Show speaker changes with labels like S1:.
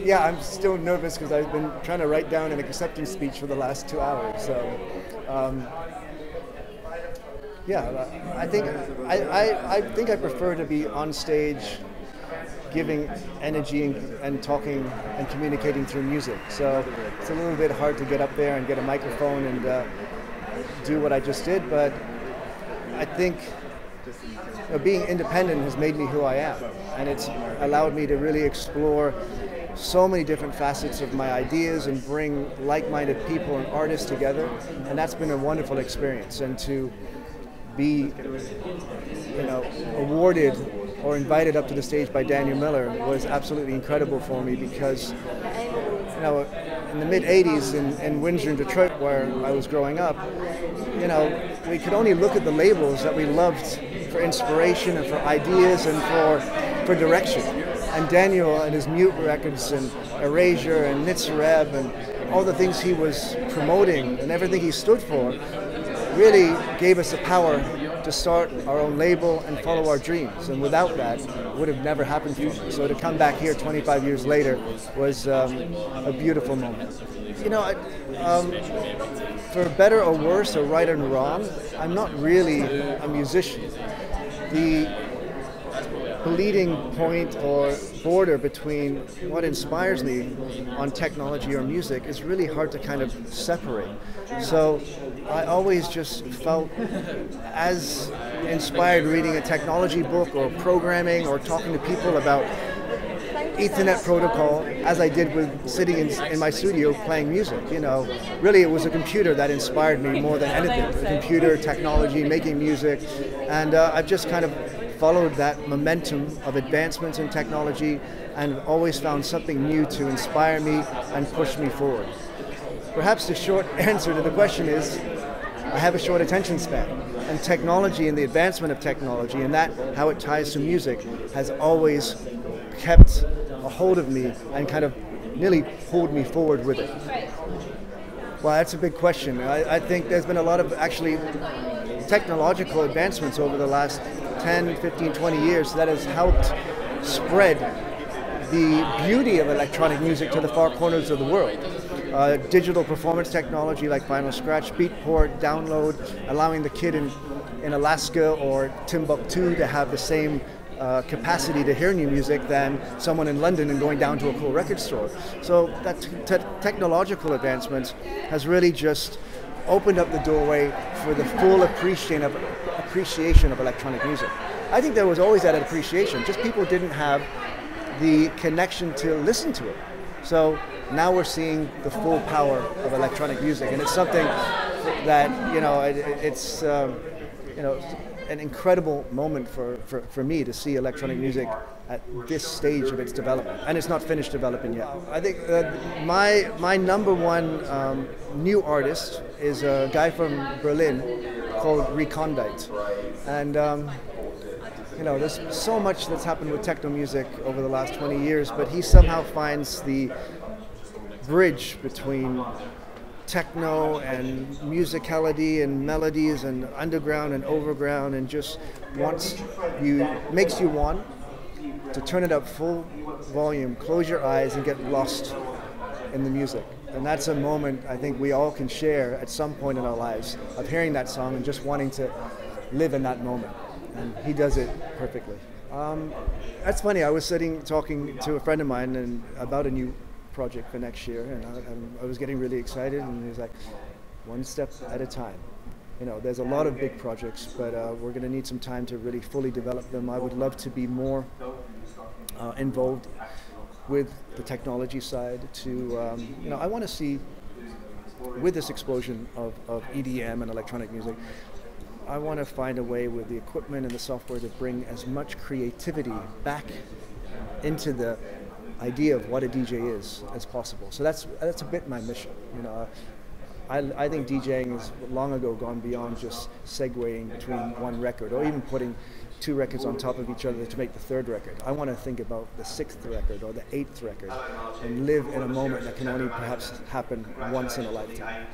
S1: Yeah, I'm still nervous because I've been trying to write down an acceptance speech for the last 2 hours. So, um, yeah, I think I prefer to be on stage, giving energy and talking and communicating through music. So it's a little bit hard to get up there and get a microphone and do what I just did, but I think being independent has made me who I am, and it's allowed me to really explore so many different facets of my ideas and bring like-minded people and artists together, and that's been a wonderful experience. And to be, awarded or invited up to the stage by Daniel Miller was absolutely incredible for me because, in the mid-'80s in Windsor and Detroit, where I was growing up, we could only look at the labels that we loved for inspiration and for ideas and for direction. And Daniel and his Mute records and Erasure and Nitzareb and all the things he was promoting and everything he stood for really gave us the power to start our own label and follow our dreams. And without that, it would have never happened for me. So to come back here 25 years later was a beautiful moment. For better or worse, or right and wrong, I'm not really a musician. The bleeding point or border between what inspires me on technology or music is really hard to kind of separate. So I always just felt as inspired reading a technology book or programming or talking to people about Ethernet protocol as I did with sitting in my studio playing music. Really it was a computer that inspired me more than anything. The computer, technology, making music, and I've just kind of followed that momentum of advancements in technology and always found something new to inspire me and push me forward. Perhaps the short answer to the question is I have a short attention span, and technology and the advancement of technology and that how it ties to music has always kept a hold of me and kind of nearly pulled me forward with it. Well, that's a big question. I think there's been a lot of actually technological advancements over the last 10, 15, 20 years that has helped spread the beauty of electronic music to the far corners of the world. Digital performance technology like Final Scratch, Beatport, download, allowing the kid in Alaska or Timbuktu to have the same capacity to hear new music than someone in London and going down to a cool record store. So that technological advancements has really just opened up the doorway for the full appreciation of electronic music. I think there was always that appreciation, just people didn't have the connection to listen to it. So now we're seeing the full power of electronic music, and it's something that, it's an incredible moment for me to see electronic music at this stage of its development, and it's not finished developing yet. I think my number one new artist is a guy from Berlin called Recondite, and there's so much that's happened with techno music over the last 20 years, but he somehow finds the bridge between techno and musicality and melodies and underground and overground, and just makes you want to turn it up full volume, close your eyes and get lost in the music. And that's a moment I think we all can share at some point in our lives, of hearing that song and just wanting to live in that moment. And he does it perfectly. That's funny, I was talking to a friend of mine about a new project for next year, and I was getting really excited, and he was like, one step at a time. There's a lot of big projects, but we're going to need some time to really fully develop them. I would love to be more involved with the technology side I want to see, with this explosion of EDM and electronic music, I want to find a way with the equipment and the software to bring as much creativity back into the idea of what a DJ is as possible. So that's a bit my mission. I think DJing has long ago gone beyond just segueing between one record or even putting two records on top of each other to make the third record. I want to think about the sixth record or the eighth record and live in a moment that can only perhaps happen once in a lifetime.